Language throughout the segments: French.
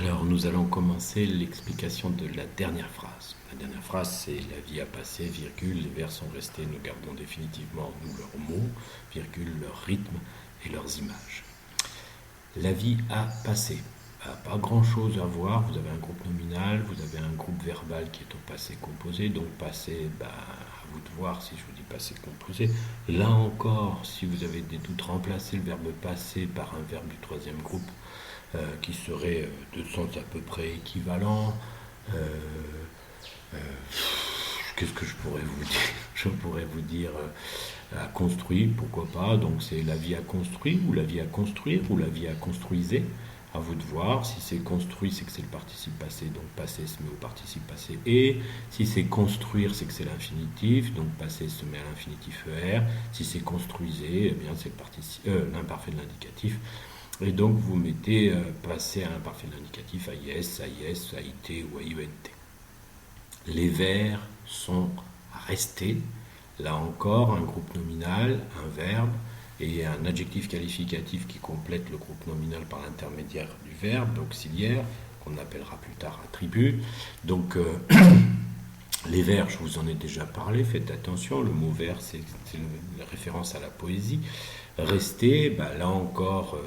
Alors, nous allons commencer l'explication de la dernière phrase. La dernière phrase, c'est la vie a passé, virgule, les vers sont restés, nous gardons définitivement en nous leurs mots, virgule, leur rythme et leurs images. La vie a passé. Pas grand-chose à voir, vous avez un groupe nominal, vous avez un groupe verbal qui est au passé composé, donc passé, à vous de voir si je vous dis passé composé. Là encore, si vous avez des doutes, remplacez le verbe passer par un verbe du troisième groupe qui serait de sens à peu près équivalent. Euh, euh, Qu'est-ce que je pourrais vous dire? Je pourrais vous dire à construire, pourquoi pas. Donc c'est la vie à construire, ou la vie à construire, ou la vie à construisez. À vous de voir. Si c'est construit, c'est que c'est le participe passé, donc passé se met au participe passé et. Si c'est construire, c'est que c'est l'infinitif, donc passé se met à l'infinitif ER. Si c'est construisez, eh bien c'est l'imparfait de l'indicatif. Et donc vous mettez passé à l'imparfait de l'indicatif AIS, AIS, AIT ou AIENT. Les verbes sont restés. Là encore, un groupe nominal, un verbe et un adjectif qualificatif qui complète le groupe nominal par l'intermédiaire du verbe auxiliaire, qu'on appellera plus tard attribut. Donc, les vers, je vous en ai déjà parlé, faites attention, le mot vers, c'est la référence à la poésie. Rester, là encore,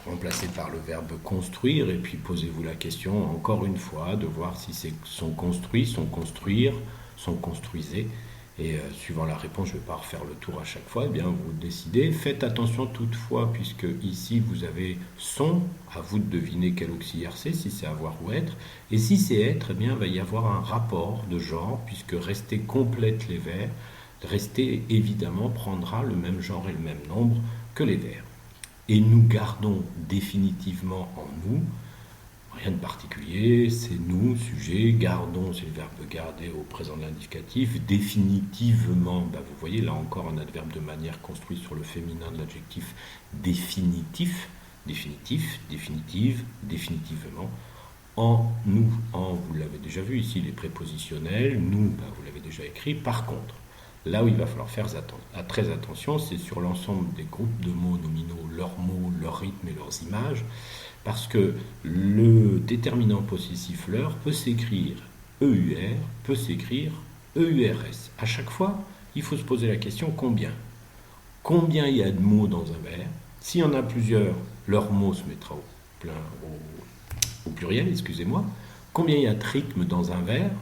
remplacé par le verbe construire, et puis posez-vous la question, encore une fois, de voir si c'est sont construits, sont construire, sont construisez. Et suivant la réponse, je ne vais pas refaire le tour à chaque fois, eh bien vous décidez. Faites attention toutefois, puisque ici vous avez sont, à vous de deviner quel auxiliaire c'est, si c'est avoir ou être. Et si c'est être, eh bien il va y avoir un rapport de genre, puisque rester complète les verbes, rester évidemment prendra le même genre et le même nombre que les verbes. Et nous gardons définitivement en nous, rien de particulier, c'est nous, sujet, gardons, c'est le verbe garder au présent de l'indicatif, définitivement, vous voyez là encore un adverbe de manière construit sur le féminin de l'adjectif définitif, définitif, définitive, définitivement, en nous, en, vous l'avez déjà vu ici, les prépositionnels, nous, vous l'avez déjà écrit, par contre, là où il va falloir faire très attention, c'est sur l'ensemble des groupes de mots nominaux, leurs mots, leur rythme et leurs images, parce que le déterminant possessif leur peut s'écrire EUR, peut s'écrire EURS. À chaque fois, il faut se poser la question combien. Combien il y a de mots dans un verbe? S'il y en a plusieurs, leur mot se mettra au pluriel, excusez-moi. Combien il y a de rythmes dans un verbe?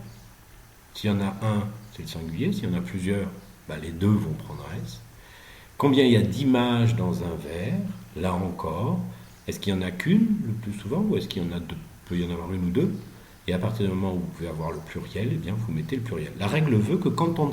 S'il y en a un, c'est le singulier. S'il y en a plusieurs, les deux vont prendre S. Combien il y a d'images dans un verbe? Là encore, est-ce qu'il n'y en a qu'une le plus souvent ou est-ce qu'il y en a deux? Il peut y en avoir une ou deux. Et à partir du moment où vous pouvez avoir le pluriel, eh bien vous mettez le pluriel. La règle veut que quand on ne